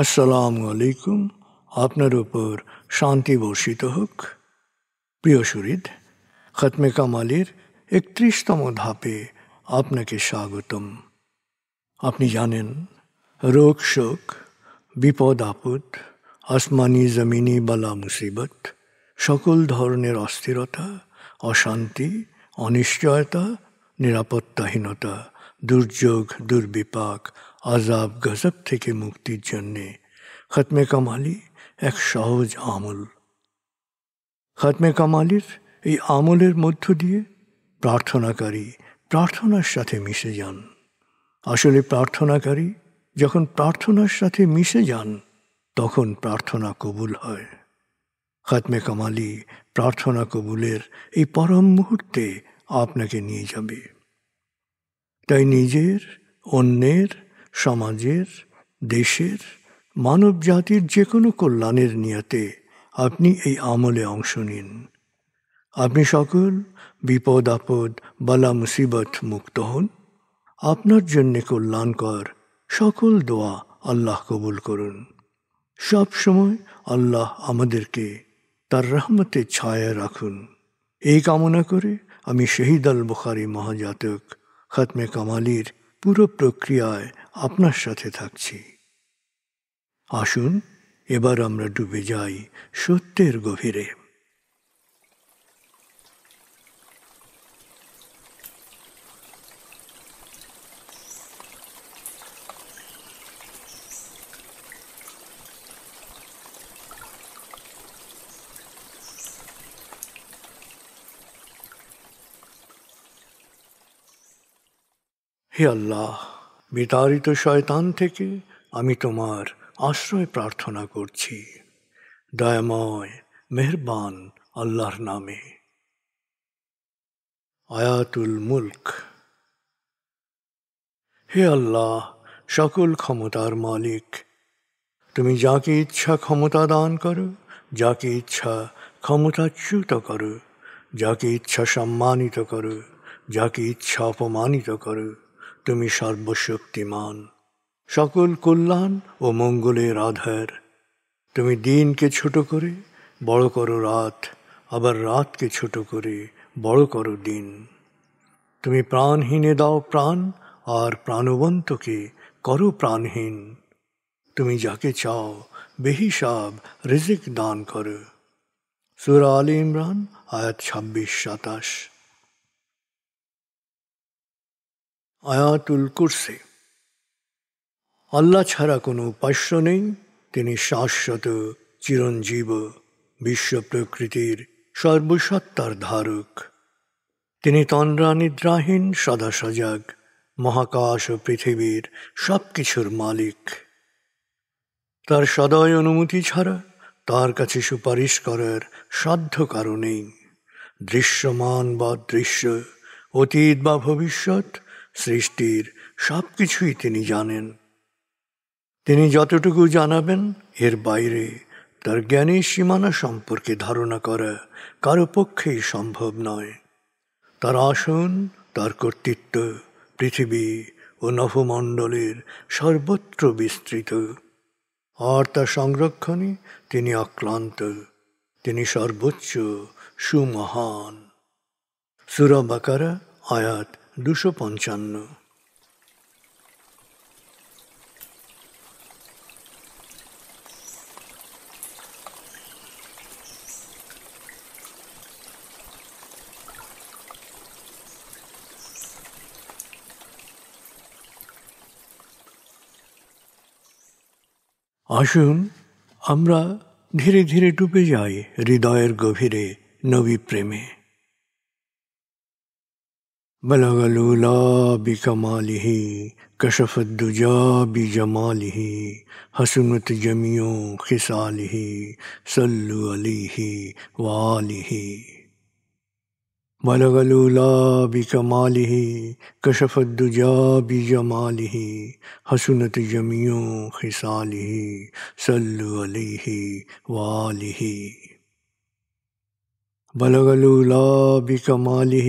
আসসালামু আলাইকুম। আপনার উপর শান্তি বর্ষিত হোক। প্রিয় সুহৃদ, খতমে কামালের ৩১তম ধাপে আপনাকে স্বাগতম। আপনি জানেন, রোগ শোক, বিপদ আপদ, আসমানি জমিনি বালা মুসিবত, সকল ধরনের অস্থিরতা, অশান্তি, অনিশ্চয়তা, নিরাপত্তাহীনতা, দুর্যোগ, দুর্বিপাক, আজাব গজব থেকে মুক্তির জন্যে খতমে কামালি এক সহজ আমল। খতমে কামালির এই আমলের মধ্য দিয়ে প্রার্থনাকারী প্রার্থনার সাথে মিশে যান। আসলে প্রার্থনাকারী যখন প্রার্থনার সাথে মিশে যান, তখন প্রার্থনা কবুল হয়। খতমে কামালি প্রার্থনা কবুলের এই পরম মুহূর্তে আপনাকে নিয়ে যাবে। তাই নিজের, অন্যের, সমাজের, দেশের, মানব জাতির যে কোনো কল্যাণের নিয়তে আপনি এই আমলে অংশ নিন। আপনি সকল বিপদ আপদ, বালা মুসিবত মুক্ত হন। আপনার জন্যে কল্যাণকর সকল দোয়া আল্লাহ কবুল করুন। সব সময় আল্লাহ আমাদেরকে তার রহমতের ছায়ায় রাখুন। এই কামনা করে আমি শহীদ আল বুখারী মহাজাতক খতমে কামালির পুরো প্রক্রিয়ায় আপনার সাথে থাকছি। আসুন এবার আমরা ডুবে যাই সত্যের গভীরে। হে আল্লাহ, বিতাড়িত শয়তান থেকে আমি তোমার আশ্রয় প্রার্থনা করছি। দয়াময় মেহেরবান আল্লাহর নামে। আয়াতুল মুলক। হে আল্লাহ, সকল ক্ষমতার মালিক, তুমি যাকে ইচ্ছা ক্ষমতা দান করো, যাকে ইচ্ছা ক্ষমতাচ্যুত করো, যাকে ইচ্ছা সম্মানিত করো, যাকে ইচ্ছা অপমানিত করো। তুমি সর্বশক্তিমান, সকল কল্যাণ ও মঙ্গলের আধার। তুমি দিনকে ছোট করে বড় করো রাত, আবার রাতকে ছোট করে বড় করো দিন। তুমি প্রাণহীনে দাও প্রাণ, আর প্রাণবন্তকে করো প্রাণহীন। তুমি যাকে চাও বেহিসাব রিজিক দান করো। সূরা আলে ইমরান আয়াত ২৬-২৭। আয়াতুল কুরসি। আল্লাহ ছাড়া কোনো উপাস্য নেই। তিনি শাশ্বত, চিরঞ্জীব, বিশ্ব প্রকৃতির সর্বসত্তার ধারক। তিনি তন্দ্রা নিদ্রাহীন, সদা সজাগ, মহাকাশ ও পৃথিবীর সব কিছুর মালিক। তার সদয় অনুমতি ছাড়া তার কাছে সুপারিশ করার সাধ্য কারো নেই। দৃশ্যমান বা দৃশ্য, অতীত বা ভবিষ্যৎ, সৃষ্টির সব কিছুই তিনি জানেন। তিনি যতটুকু জানাবেন, এর বাইরে তার জ্ঞানের সীমানা সম্পর্কে ধারণা করা কারো পক্ষেই সম্ভব নয়। তার আসন, তার কর্তৃত্ব পৃথিবী ও নভমণ্ডলের সর্বত্র বিস্তৃত, আর তার সংরক্ষণে তিনি অক্লান্ত। তিনি সর্বোচ্চ, সুমহান। সূরা বাকারা আয়াত ২৫৫। আসুন আমরা ধীরে ধীরে ডুবে যাই হৃদয়ের গভীরে নবী প্রেমে। বলগল উলা বিকমালিহি, কশফত দুজা বিজমালিহি, হসনত জমিও খিসালিহি, সল্লু আলাইহি ওয়ালিহি। بلغ العلا بكماله كشف الدجى بجماله حسنت جميع خصاله صلوا عليه وآله بلغ العلا بكماله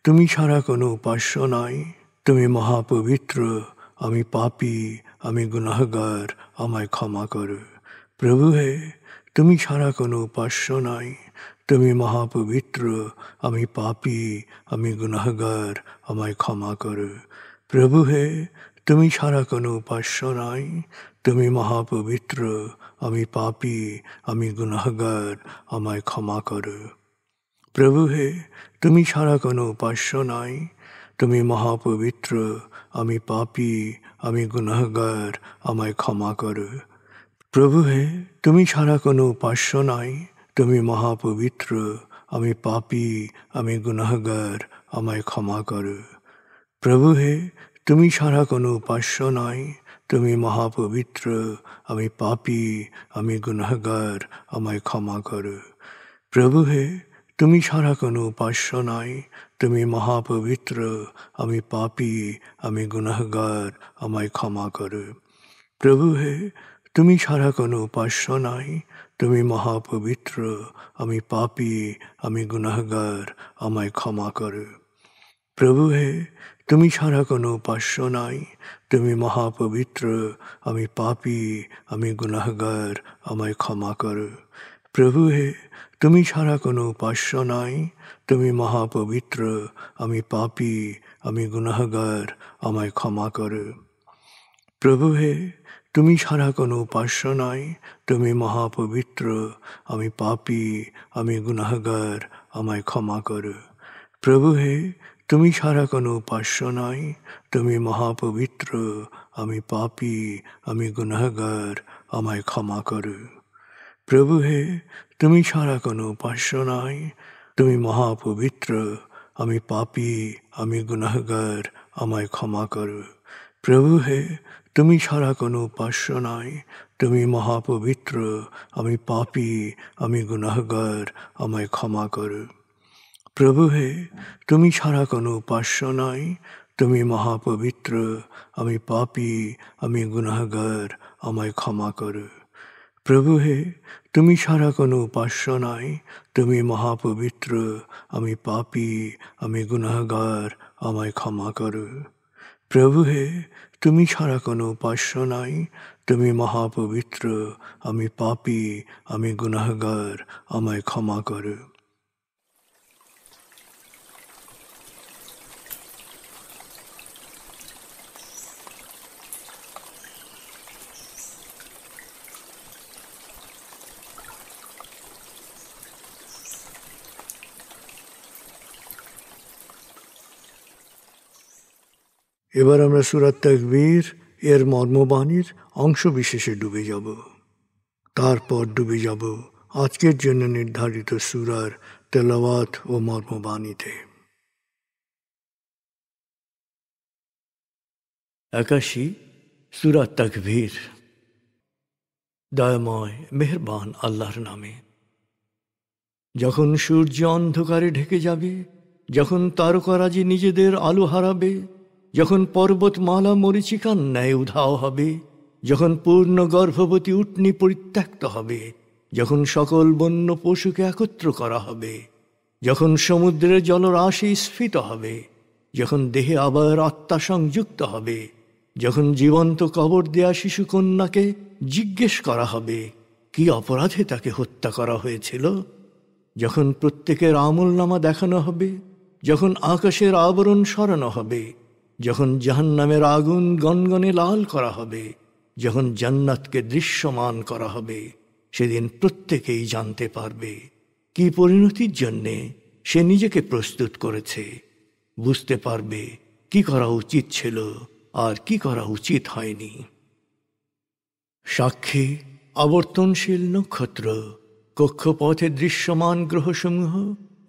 তুমি ছাড়া কোনো উপাস্য নাই। তুমি মহাপবিত্র, আমি পাপী, আমি গুনাহগার, আমায় ক্ষমা করো। প্রভু হে, তুমি ছাড়া কোনো উপাস্য নাই। তুমি মহাপবিত্র, আমি পাপী, আমি গুনাহগার, আমায় ক্ষমা করো। প্রভু হে, তুমি ছাড়া কোনো উপাস্য নাই। তুমি মহাপবিত্র, আমি পাপী, আমি গুনাহগার, আমায় ক্ষমা করো। প্রভু হে, তুমি ছাড়া কোনো উপাস্য নাই। তুমি মহাপবিত্র, আমি পাপী, আমি গুনাহগার, আমায় ক্ষমা করো। প্রভু হে, তুমি ছাড়া কোনো উপাস্য নাই। তুমি মহাপবিত্র, আমি পাপী, আমি গুনাহগার, আমায় ক্ষমা করো। প্রভু হে, তুমি ছাড়া কোনো উপাস্য নাই। তুমি মহাপবিত্র, আমি পাপী, আমি গুনাহগার, আমায় ক্ষমা করো। প্রভু হে, তুমি ছাড়া কোনো উপাস্য নাই। তুমি মহাপবিত্র, আমি পাপী, আমি গুনাহগার, আমায় ক্ষমা করো। প্রভু হে, তুমি ছাড়া কোনো উপাস্য নাই। তুমি মহাপবিত্র, আমি পাপী, আমি গুনাহগার, আমায় ক্ষমা করো। প্রভু হে, তুমি ছাড়া কোনো উপাস্য নাই। তুমি মহাপবিত্র, আমি পাপী, আমি গুনাহগার, আমায় ক্ষমা করো। প্রভু হে, তুমি ছাড়া কোনো উপাস্য নাই। তুমি মহাপবিত্র, আমি পাপী, আমি গুনাহগার, আমায় ক্ষমা করো। প্রভু হে, তুমি ছাড়া কোনো উপাস্য নাই। তুমি মহাপবিত্র, আমি পাপী, আমি গুনাহগার, আমায় ক্ষমা করো। প্রভু হে, তুমি ছাড়া কোনো উপাস্য নাই। তুমি মহাপবিত্র, আমি পাপী, আমি গুনাহগার, আমায় ক্ষমা করো। প্রভু হে, তুমি ছাড়া কোনো উপাস্য নাই। তুমি মহাপবিত্র, আমি পাপী, আমি গুনাহগার, আমায় ক্ষমা করো। প্রভু হে, তুমি ছাড়া কোনো উপাস্য নাই। তুমি মহাপবিত্র, আমি পাপী, আমি গুনাহগার, আমায় ক্ষমা করো। প্রভু হে, তুমি ছাড়া কোনো উপাস্য নাই। তুমি মহাপবিত্র, আমি পাপী, আমি গুনাহগার, আমায় ক্ষমা করো। প্রভু হে, তুমি ছাড়া কোনো উপাস্য নাই। তুমি মহাপবিত্র, আমি পাপী, আমি গুনাহগার, আমায় ক্ষমা করো। প্রভু হে, তুমি ছাড়া কোনো উপাস্য নাই। তুমি মহাপবিত্র, আমি পাপী, আমি গুনাহগার, আমায় ক্ষমা করো। এবার আমরা সূরা তাকবীর এর মর্মবাণীর অংশ বিশেষে ডুবে যাব। তারপর ডুবে যাব আজকের জন্য নির্ধারিত সূরার তেলাওয়াত ও মর্মবাণীতে। 81 সূরা তাকবীর। দয়াময় মেহেরবান আল্লাহর নামে। যখন সূর্য অন্ধকারে ঢেকে যাবে, যখন তারকারাজি নিজেদের আলো হারাবে, যখন পর্বতমালা মরীচিকার ন্যায় উধাও হবে, যখন পূর্ণ গর্ভবতী উটনী পরিত্যক্ত হবে, যখন সকল বন্য পশুকে একত্র করা হবে, যখন সমুদ্রের জলরাশি স্ফীত হবে, যখন দেহে আবার আত্মা সংযুক্ত হবে, যখন জীবন্ত কবর দেয়া শিশুকন্যাকে জিজ্ঞেস করা হবে কি অপরাধে তাকে হত্যা করা হয়েছিল, যখন প্রত্যেকের আমলনামা দেখানো হবে, যখন আকাশের আবরণ সরানো হবে, যখন জাহান্নামের আগুন গনগনে লাল করা হবে, যখন জান্নাতকে দৃশ্যমান করা হবে, সেদিন প্রত্যেকেই জানতে পারবে কি পরিণতির জন্যে সে নিজেকে প্রস্তুত করেছে, বুঝতে পারবে কি করা উচিত ছিল আর কি করা উচিত হয়নি। সাক্ষী আবর্তনশীল নক্ষত্র, কক্ষপথে দৃশ্যমান গ্রহসমূহ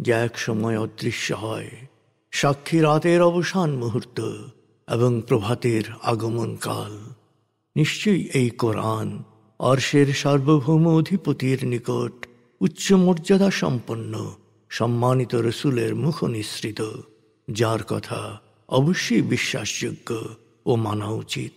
যা এক সময় অদৃশ্য হয়, সাক্ষী রাতের অবসান মুহূর্ত এবং প্রভাতের আগমন কাল। নিশ্চয়ই এই কোরআন আরশের সার্বভৌম অধিপতির নিকট উচ্চ মর্যাদা সম্পন্ন সম্মানিত রসুলের মুখ নিঃসৃত, যার কথা অবশ্যই বিশ্বাসযোগ্য ও মানা উচিত।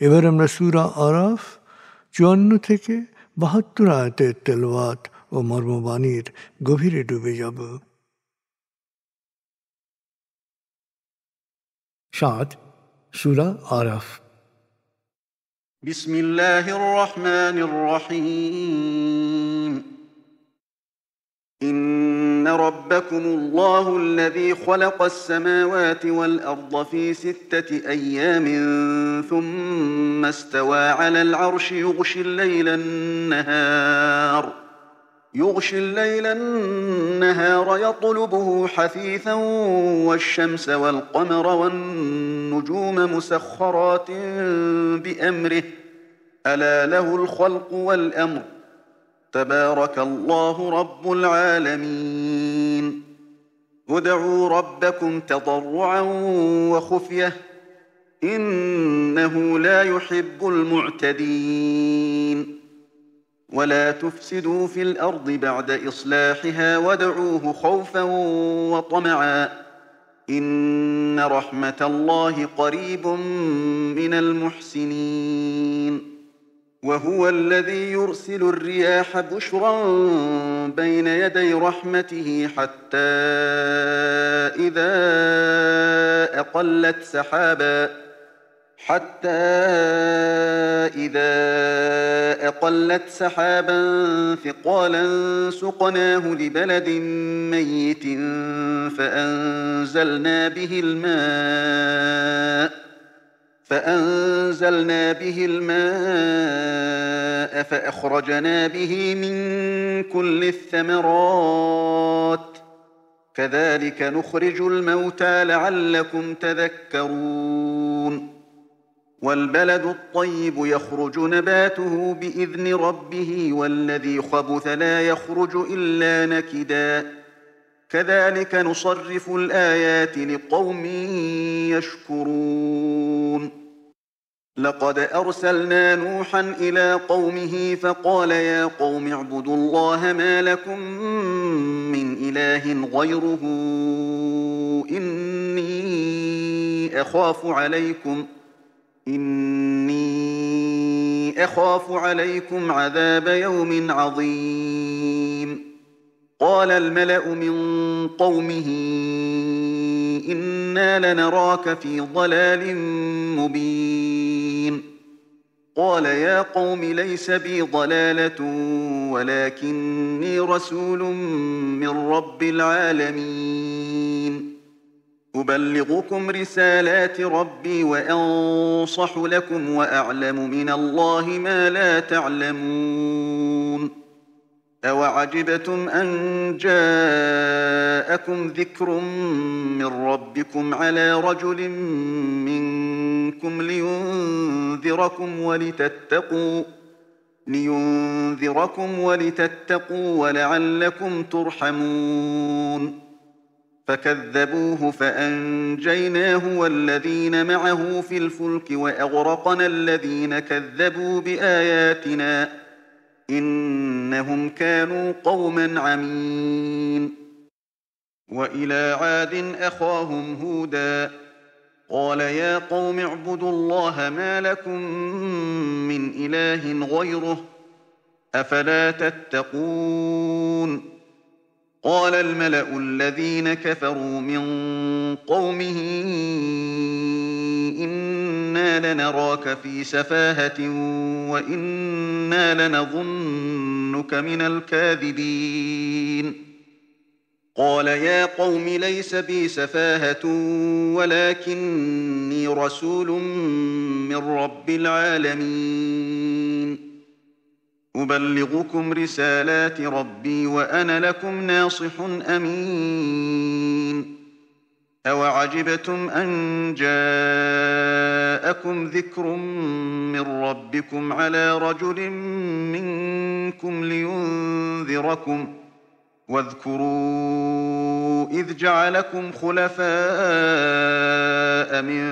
এবার আমরা সূরা আরাফ 54 থেকে 72 আয়াতের তেলাওয়াত ও মর্মবাণীর গভীরে ডুবে যাব। 7 সূরা আরাফ। বিসমিল্লাহির রহমানির রহিম। إن ربكم الله الذي خلق السماوات والأرض في 6 أيام ثم استوى على العرش يغشي الليل النهار يطلبه حثيثا والشمس والقمر والنجوم مسخرات بأمره ألا له الخلق والأمر تبارك الله رب العالمين. ادعوا ربكم تضرعا وخفية إنه لا يحب المعتدين. ولا تفسدوا في الأرض بعد إصلاحها وادعوه خوفا وطمعا إن رحمة الله قريب من المحسنين. وهو الذي يرسل الرياح بشرا بين يدي رحمته حتى إذا أقلت سحابا ثقالا سقناه لبلد ميت فأنزلنا به الماء فأخرجنا به من كل الثمرات كذلك نخرج الموتى لعلكم تذكرون. والبلد الطيب يخرج نباته بإذن ربه والذي خبث لا يخرج إلا نكدا كذلك نصرف الآيات لقوم يشكرون. لقد أرسلنا نوحا إلى قومه فقال يا قوم اعبدوا الله ما لكم من إله غيره إني أخاف عليكم عذاب يوم عظيم. قال الملأ من قومه إنا لنراك في ضلال مبين. قال يا قوم ليس بي ضلالة ولكني رسول من رب العالمين. أبلغكم رسالات ربي وأنصح لكم وأعلم من الله ما لا تعلمون. أوعجبتم أن جاءكم ذكر من ربكم على رجل منكم لينذركم ولتتقوا ولعلكم ترحمون. فكذبوه فأنجيناه والذين معه في الفلك وأغرقنا الذين كذبوا بآياتنا إنهم كانوا قوما عمين. وإلى عاد أخاهم هودا قال يا قوم اعبدوا الله ما لكم من إله غيره أفلا تتقون. قال الملأ الذين كفروا من قومه إنا لنراك في سفاهة وإنا لنظنك من الكاذبين. قال يا قوم ليس بي سفاهة ولكني رسول من رب العالمين. أبلغكم رسالات ربي وأنا لكم ناصح أمين. أوعجبتم أن جاءكم ذكر من ربكم على رجل منكم لينذركم واذكروا إذ جعلكم خلفاء من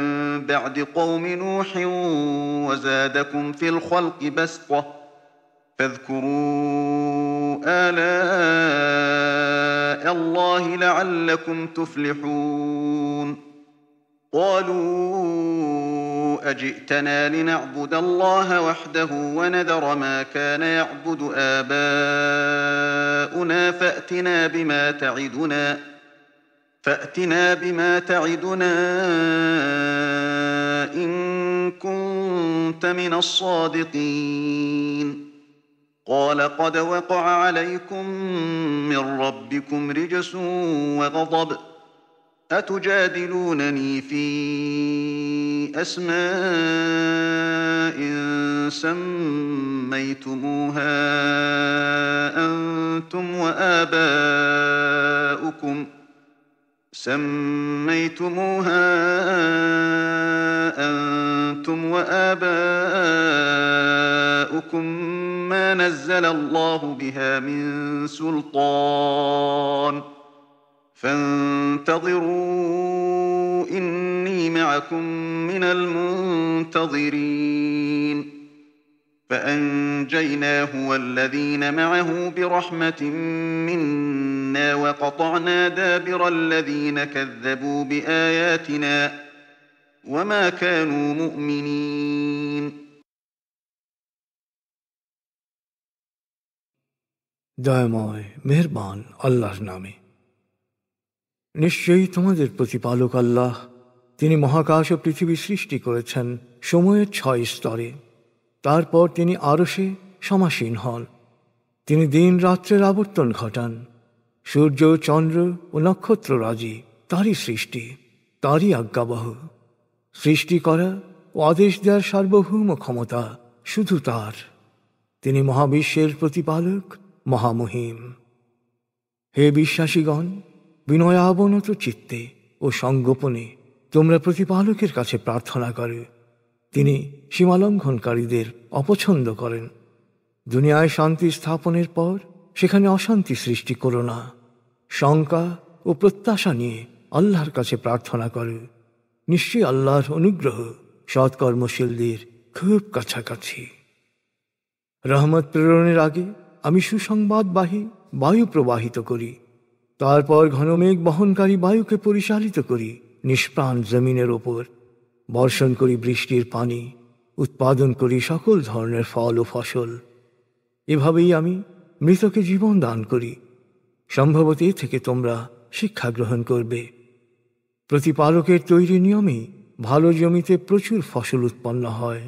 بعد قوم نوح وزادكم في الخلق بسطة فاذكروا آلاء الله لعلكم تفلحون. قالوا أجئتنا لنعبد الله وحده ونذر ما كان يعبد آباؤنا فأتنا بما تعدنا إن كنت من الصادقين قال قد وقع عليكم من ربكم رجس وغضب أتجادلونني في أسماء سميتموها أنتم وآباؤكم ما نزل الله بها من سلطان فانتظروا إني معكم من المنتظرين فأنجيناه والذين معه برحمة منا وقطعنا دابر الذين كذبوا بآياتنا وما كانوا مؤمنين দয়াময় মেহেরবান আল্লাহর নামে। নিশ্চয়ই তোমাদের প্রতিপালক আল্লাহ, তিনি মহাকাশ ও পৃথিবী সৃষ্টি করেছেন সময়ের 6 স্তরে। তারপর তিনি আরশে সমাসীন হন। তিনি দিন রাত্রের আবর্তন ঘটান। সূর্য, চন্দ্র ও নক্ষত্ররাজি তারই সৃষ্টি, তারই আজ্ঞাবহ। সৃষ্টি করা ও আদেশ দেওয়ার সার্বভৌম ক্ষমতা শুধু তার। তিনি মহাবিশ্বের প্রতিপালক, মহামহিম। হে বিশ্বাসীগণ, বিনয়াবনত চিত্তে ও সংগোপনে তোমরা প্রতিপালকের কাছে প্রার্থনা করো। তিনি সীমালঙ্ঘনকারীদের অপছন্দ করেন। দুনিয়ায় শান্তি স্থাপনের পর সেখানে অশান্তি সৃষ্টি করো না। শঙ্কা ও প্রত্যাশা নিয়ে আল্লাহর কাছে প্রার্থনা করো। নিশ্চয়ই আল্লাহর অনুগ্রহ সৎকর্মশীলদের খুব কাছাকাছি। রহমত প্রেরণের আগে আমি সুসংবাদবাহী বায়ু প্রবাহিত করি। তারপর ঘনমেঘ বহনকারী বায়ুকে পরিচালিত করি নিষ্প্রাণ জমিনের ওপর। বর্ষণ করি বৃষ্টির পানি, উৎপাদন করি সকল ধরনের ফল ও ফসল। এভাবেই আমি মৃতকে জীবন দান করি। সম্ভবত এ থেকে তোমরা শিক্ষা গ্রহণ করবে। প্রতিপালকের তৈরি নিয়মেই ভালো জমিতে প্রচুর ফসল উৎপন্ন হয়,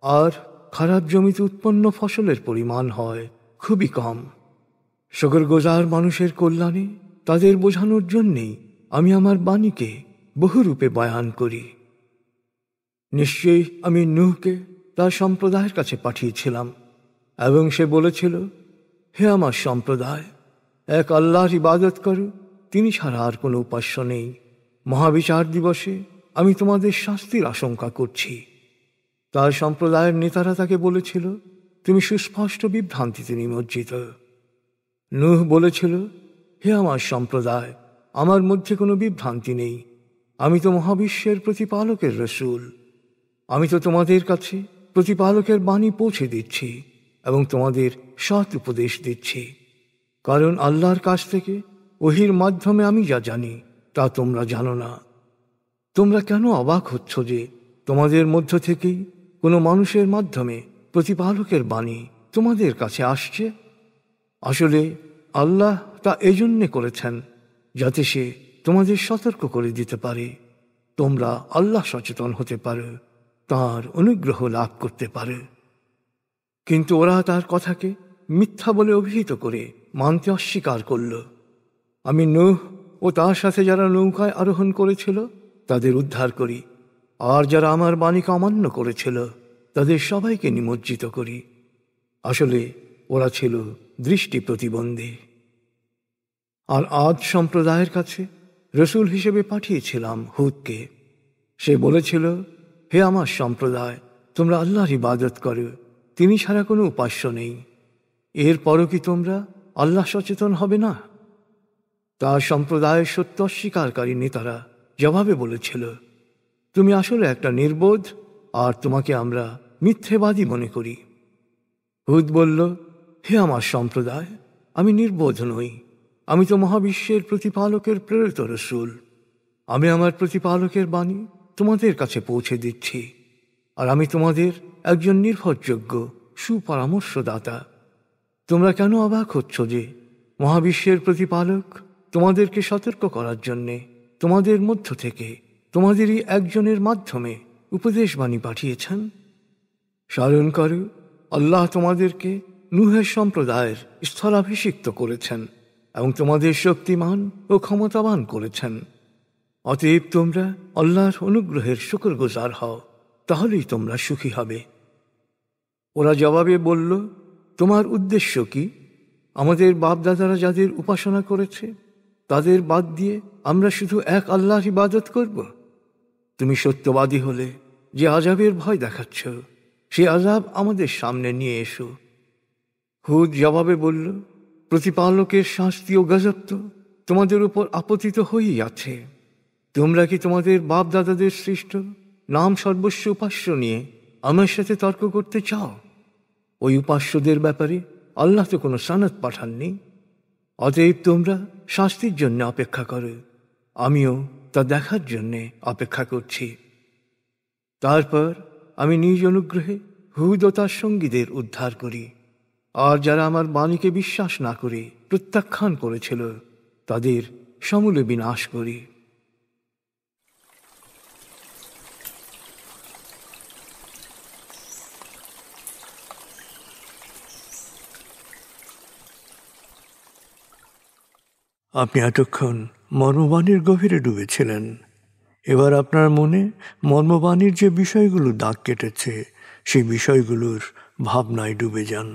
আর খারাপ জমিতে উৎপন্ন ফসলের পরিমাণ হয় খুবই কম। শুকরগুজার মানুষের কল্যাণে তাদের বোঝানোর জন্যেই আমি আমার বাণীকে বহুরূপে বয়ান করি। নিশ্চয়ই আমি নূহকে তার সম্প্রদায়ের কাছে পাঠিয়েছিলাম, এবং সে বলেছিল, হে আমার সম্প্রদায়, এক আল্লাহর ইবাদত করো, তিনি ছাড়া আর কোনো উপাস্য নেই। মহাবিচার দিবসে আমি তোমাদের শাস্তির আশঙ্কা করছি। তার সম্প্রদায়ের নেতারা তাকে বলেছিল, তুমি সুস্পষ্ট বিভ্রান্তিতে নিমজ্জিত। নূহ বলেছিল, হে আমার সম্প্রদায়, আমার মধ্যে কোনো বিভ্রান্তি নেই। আমি তো মহাবিশ্বের প্রতিপালকের রসূল। আমি তো তোমাদের কাছে প্রতিপালকের বাণী পৌঁছে দিচ্ছি এবং তোমাদের সৎ উপদেশ দিচ্ছি, কারণ আল্লাহর কাছ থেকে ওহির মাধ্যমে আমি যা জানি তা তোমরা জানো না। তোমরা কেন অবাক হচ্ছ যে তোমাদের মধ্য থেকেই কোনো মানুষের মাধ্যমে প্রতিপালকের বাণী তোমাদের কাছে আসছে? আসলে আল্লাহ তা এজন্যে করেছেন যাতে সে তোমাদের সতর্ক করে দিতে পারে, তোমরা আল্লাহ সচেতন হতে পারো, তাঁর অনুগ্রহ লাভ করতে পারে। কিন্তু ওরা তার কথাকে মিথ্যা বলে অভিহিত করে মানতে অস্বীকার করল। আমি নূহ ও তার সাথে যারা নৌকায় আরোহণ করেছিল তাদের উদ্ধার করি, আর যারা আমার বাণীকে অমান্য করেছিল তাদের সবাইকে নিমজ্জিত করি। আসলে ওরা ছিল দৃষ্টি প্রতিবন্ধী। আর আদ সম্প্রদায়ের কাছে রসূল হিসেবে পাঠিয়েছিলাম হুদকে। সে বলেছিল, হে আমার সম্প্রদায়, তোমরা আল্লাহর ইবাদত করো, তিনি ছাড়া কোনো উপাস্য নেই। এরপরও কি তোমরা আল্লাহ সচেতন হবে না? তার সম্প্রদায়ের সত্য অস্বীকারী নেতারা জবাবে বলেছিল, তুমি আসলে একটা নির্বোধ, আর তোমাকে আমরা মিথ্যেবাদী মনে করি। হুদ বলল, হে আমার সম্প্রদায়, আমি নির্বোধ নই। আমি তো মহাবিশ্বের প্রতিপালকের প্রেরিত রসূল। আমি আমার প্রতিপালকের বাণী তোমাদের কাছে পৌঁছে দিচ্ছি, আর আমি তোমাদের একজন নির্ভরযোগ্য সুপরামর্শদাতা। তোমরা কেন অবাক হচ্ছ যে মহাবিশ্বের প্রতিপালক তোমাদেরকে সতর্ক করার জন্যে তোমাদের মধ্য থেকে তোমাদেরই একজনের মাধ্যমে উপদেশবাণী পাঠিয়েছেন? স্মরণ করো, আল্লাহ তোমাদেরকে নূহের সম্প্রদায়ের স্থলাভিষিক্ত করেছেন এবং তোমাদের শক্তিমান ও ক্ষমতাবান করেছেন। অতএব তোমরা আল্লাহর অনুগ্রহের শুকরগুজার হও, তাহলেই তোমরা সুখী হবে। ওরা জবাবে বলল, তোমার উদ্দেশ্য কি? আমাদের বাপদাদারা যাদের উপাসনা করেছে তাদের বাদ দিয়ে আমরা শুধু এক আল্লাহর ইবাদত করব? তুমি সত্যবাদী হলে যে আযাবের ভয় দেখাচ্ছ, সে আযাব আমাদের সামনে নিয়ে এসো। হুদ জবাবে বলল, প্রতিপালকের শাস্তি ও গজব তো তোমাদের উপর আপতিত হয়েই আছে। তোমরা কি তোমাদের বাপ দাদাদের সৃষ্ট নাম সর্বস্ব উপাস্য নিয়ে আমার সাথে তর্ক করতে চাও? ওই উপাস্যদের ব্যাপারে আল্লাহ তো কোনো সনদ পাঠাননি। অতএব তোমরা শাস্তির জন্য অপেক্ষা করো, আমিও তা দেখার জন্যে অপেক্ষা করছি। তারপর আমি নিজ অনুগ্রহে হুদ ও তার সঙ্গীদের উদ্ধার করি, আর যারা আমার বাণীকে বিশ্বাস না করে প্রত্যাখ্যান করেছিল তাদের সমূলে বিনাশ করি। আপনি এতক্ষণ মর্মবাণীর গভীরে ডুবেছিলেন। এবার আপনার মনে মর্মবাণীর যে বিষয়গুলো দাগ কেটেছে সেই বিষয়গুলোর ভাবনায় ডুবে যান।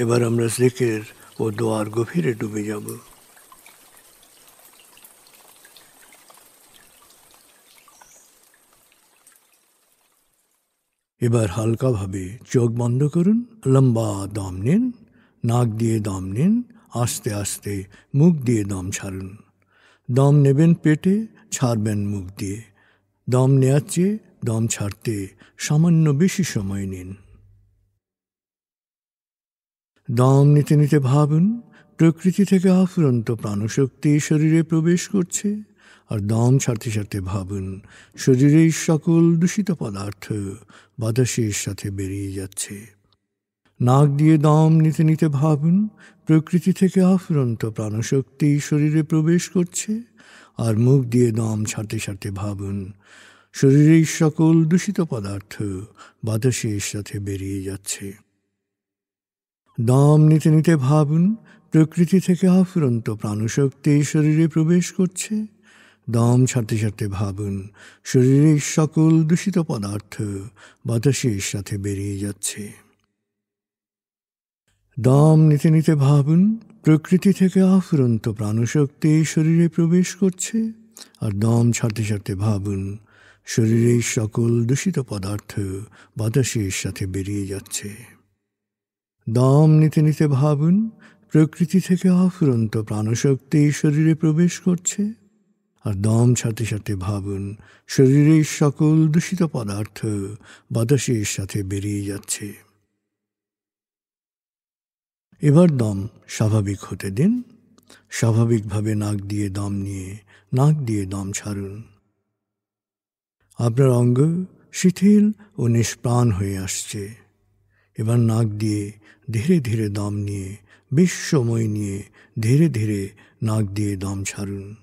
এবার আমরা জিকির ও দোয়ার গভীরে ডুবে যাব। এবার হালকাভাবে চোখ বন্ধ করুন, লম্বা দম নিন, নাক দিয়ে দম নিন, আস্তে আস্তে মুখ দিয়ে দম ছাড়ুন। দম নেবেন পেটে, ছাড়বেন মুখ দিয়ে। দম নেওয়ার চেয়ে দম ছাড়তে সামান্য বেশি সময় নিন। দম নিতে নিতে ভাবুন প্রকৃতি থেকে আফুরন্ত প্রাণশক্তি শরীরে প্রবেশ করছে, আর দম ছাড়তে ছাড়তে ভাবুন শরীরের সকল দূষিত পদার্থ বাতাসের সাথে বেরিয়ে যাচ্ছে। নাক দিয়ে দম নিতে নিতে ভাবুন প্রকৃতি থেকে আফুরন্ত প্রাণশক্তি শরীরে প্রবেশ করছে, আর মুখ দিয়ে দম ছাড়তে ছাড়তে ভাবুন শরীরের সকল দূষিত পদার্থ বাতাসের সাথে বেরিয়ে যাচ্ছে। দম নিতে নিতে ভাবুন প্রকৃতি থেকে আফুরন্ত প্রাণশক্তি শরীরে প্রবেশ করছে। দম ছাড়তে ছাড়তে ভাবুন শরীরের সকল দূষিত পদার্থ বাতাসের সাথে বেরিয়ে যাচ্ছে। দম নিতে নিতে ভাবুন প্রকৃতি থেকে আফুরন্ত প্রাণশক্তি শরীরে প্রবেশ করছে, আর দম ছাড়তে ছাড়তে ভাবুন শরীরের সকল দূষিত পদার্থ বাতাসের সাথে বেরিয়ে যাচ্ছে। দম নিতে নিতে ভাবুন প্রকৃতি থেকে আফুরন্ত প্রাণশক্তি শরীরে প্রবেশ করছে, আর দম ছাড়তে ছাড়তে ভাবুন শরীরের সকল দূষিত পদার্থ বাতাসের সাথে বেরিয়ে যাচ্ছে। এবার দম স্বাভাবিক হতে দিন। স্বাভাবিকভাবে নাক দিয়ে দম নিয়ে নাক দিয়ে দম ছাড়ুন। আপনার অঙ্গ শিথিল ও নিষ্প্রাণ হয়ে আসছে। এবার নাক দিয়ে ধীরে ধীরে দম নিয়ে বেশ সময় নিয়ে ধীরে ধীরে নাক দিয়ে দম ছাড়ুন।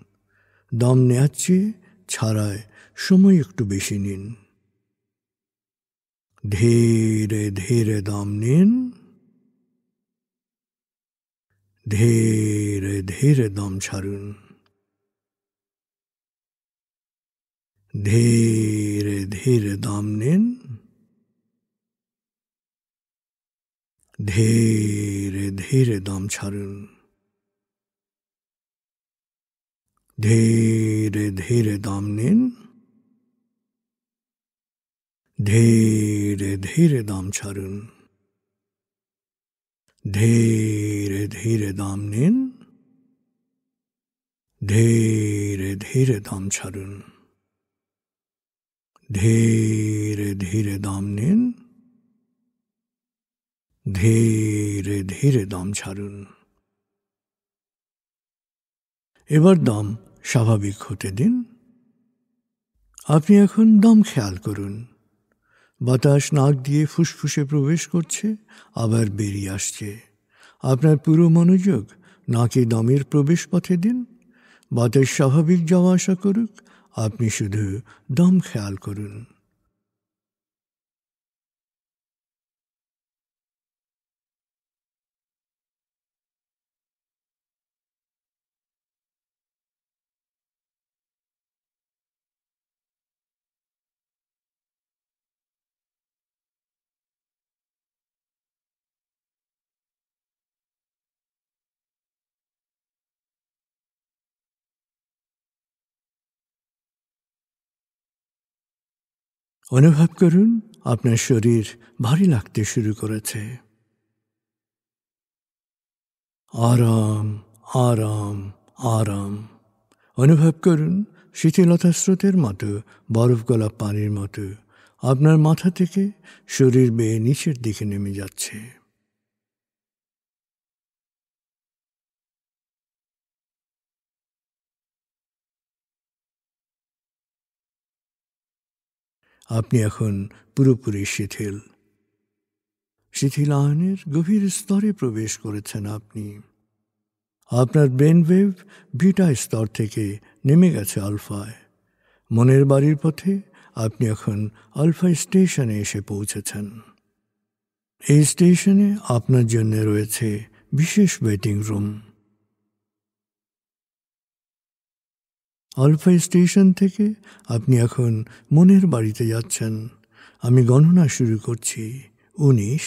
দম নেওয়ার চেয়ে ছাড়ায় সময় একটু বেশি নিন। ধীরে ধীরে দম নিন, ধীরে ধীরে দম ছাড়ুন। ধীরে ধীরে দম নিন, ধীরে ধীরে দম ছাড়ুন। ধীরে ধীরে দম নিন, ধীরে ধীরে দম ছাড়ুন। ধীরে ধীরে দম নিন, ধীরে ধীরে দম ছাড়ুন। ধীরে ধীরে দম নিন, ধীরে ধীরে দম ছাড়ুন। এবার দম স্বাভাবিক হতে দিন। আপনি এখন দম খেয়াল করুন। বাতাস নাক দিয়ে ফুসফুসে প্রবেশ করছে, আবার বেরিয়ে আসছে। আপনার পুরো মনোযোগ নাকে দমের প্রবেশ পথে দিন। বাতাস স্বাভাবিক যাওয়া আসা করুক, আপনি শুধু দম খেয়াল করুন। অনুভব করুন আপনার শরীর ভারী লাগতে শুরু করেছে। আরাম আরাম আরাম অনুভব করুন শীতলতা স্রোতের মতো, বরফ গলা পানির মতো আপনার মাথা থেকে শরীর বেয়ে নিচের দিকে নেমে যাচ্ছে। আপনি এখন পুরোপুরি শিথিল। শিথিলায়নের গভীর স্তরে প্রবেশ করেছেন আপনি। আপনার ব্রেন ওয়েভ বিটা স্তর থেকে নেমে গেছে আলফায়। মনের বাড়ির পথে আপনি এখন আলফা স্টেশনে এসে পৌঁছেছেন। এই স্টেশনে আপনার জন্য রয়েছে বিশেষ ওয়েটিং রুম। আলফা স্টেশন থেকে আপনি এখন মনের বাড়িতে যাচ্ছেন। আমি গণনা শুরু করছি। 19,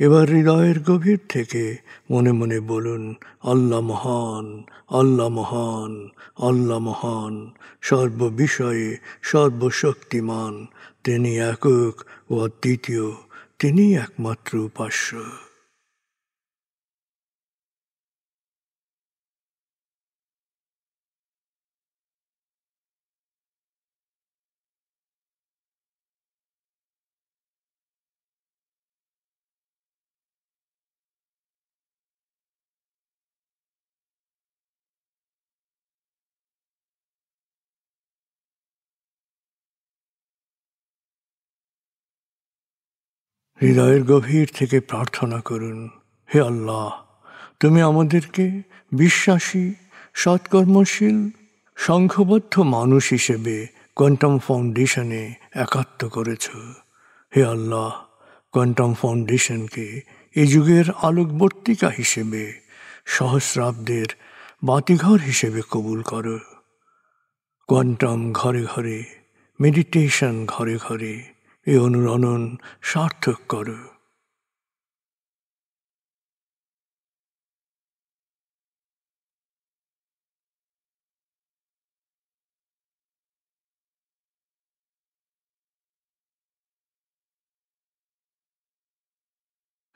এবার হৃদয়ের গভীর থেকে মনে মনে বলুন, আল্লাহ মহান, আল্লাহ মহান, আল্লাহ মহান, সর্ববিষয়ে সর্বশক্তিমান। তিনি একক ও অদ্বিতীয়, তিনি একমাত্র উপাস্য। হৃদয়ের গভীর থেকে প্রার্থনা করুন, হে আল্লাহ, তুমি আমাদেরকে বিশ্বাসী, সৎকর্মশীল, সংঘবদ্ধ মানুষ হিসেবে কোয়ান্টাম ফাউন্ডেশনে একাত্ম করেছ। হে আল্লাহ, কোয়ান্টাম ফাউন্ডেশনকে এ যুগের আলোকবর্তিকা হিসেবে, সহস্রাব্দের বাতিঘর হিসেবে কবুল করো। কোয়ান্টাম ঘরে ঘরে, মেডিটেশন ঘরে ঘরে এ অনুরণন সার্থক করো।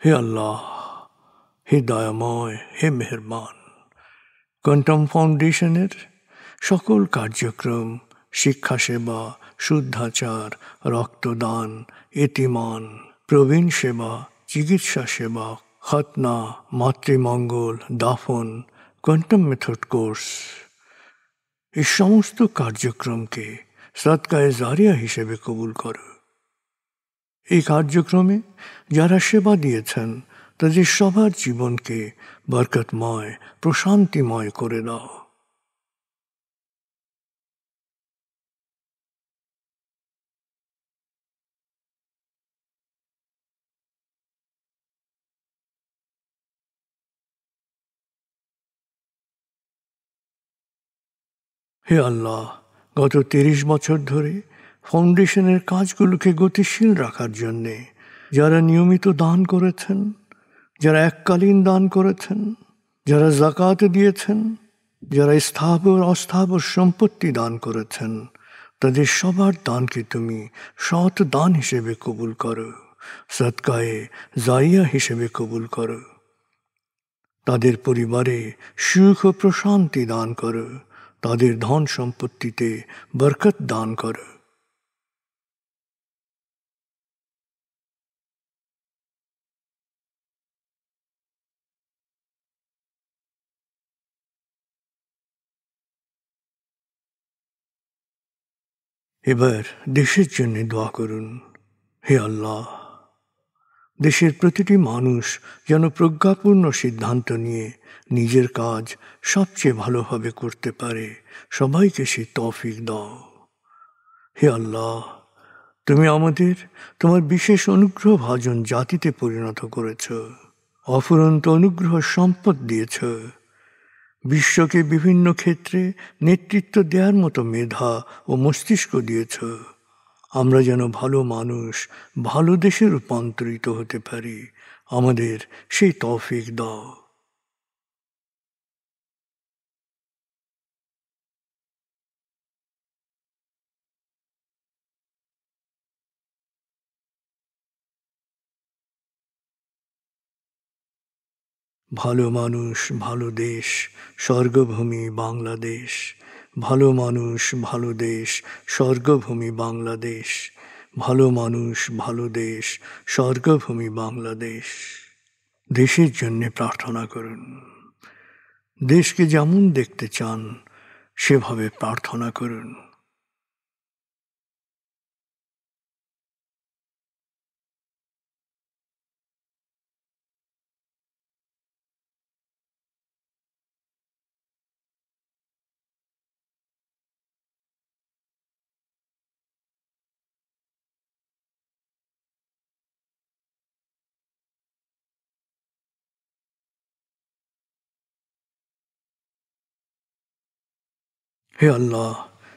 হে আল্লাহ, হে দয়াময়, হে মেহেরবান, কোয়ান্টাম ফাউন্ডেশনের সকল কার্যক্রম, শিক্ষা সেবা, শুদ্ধাচার, রক্তদান, এতিমান, প্রবীণ সেবা, চিকিৎসা সেবা, খতনা, মাতৃমঙ্গল, দাফন, কোয়ান্টাম মেথড কোর্স, এই সমস্ত কার্যক্রমকে সদকায়ে জারিয়া হিসেবে কবুল করো। এই কার্যক্রমে যারা সেবা দিয়েছেন তাদের সবার জীবনকে বরকতময়, প্রশান্তিময় করে দাও। হে আল্লাহ, গত 30 বছর ধরে ফাউন্ডেশনের কাজগুলোকে গতিশীল রাখার জন্যে যারা নিয়মিত দান করেছেন, যারা এককালীন দান করেছেন, যারা জাকাত দিয়েছেন, যারা স্থাবর অস্থাবর সম্পত্তি দান করেছেন, তাদের সবার দানকে তুমি সৎ দান হিসেবে কবুল করো, সদকায়ে জারিয়া হিসেবে কবুল করো। তাদের পরিবারে সুখ ও প্রশান্তি দান করো, তাদের ধন সম্পত্তিতে বরকত দান করো। এবার দেশের জন্য দোয়া করুন। হে আল্লাহ, দেশের প্রতিটি মানুষ যেন প্রজ্ঞাপূর্ণ সিদ্ধান্ত নিয়ে নিজের কাজ সবচেয়ে ভালোভাবে করতে পারে, সবাইকে সে তৌফিক দাও। হে আল্লাহ, তুমি আমাদের তোমার বিশেষ অনুগ্রহ ভাজন জাতিতে পরিণত করেছ, অফুরন্ত অনুগ্রহ সম্পদ দিয়েছ, বিশ্বকে বিভিন্ন ক্ষেত্রে নেতৃত্ব দেওয়ার মতো মেধা ও মস্তিষ্ক দিয়েছ। আমরা যেন ভালো মানুষ, ভালো দেশে রূপান্তরিত হতে পারি, আমাদের সেই তৌফিক দাও। ভালো মানুষ, ভালো দেশ, স্বর্গভূমি বাংলাদেশ। ভালো মানুষ, ভালো দেশ, স্বর্গভূমি বাংলাদেশ। ভালো মানুষ, ভালো দেশ, স্বর্গভূমি বাংলাদেশ। দেশের জন্য প্রার্থনা করুন। দেশকে যেমন দেখতে চান সেভাবে প্রার্থনা করুন। হে আল্লাহ,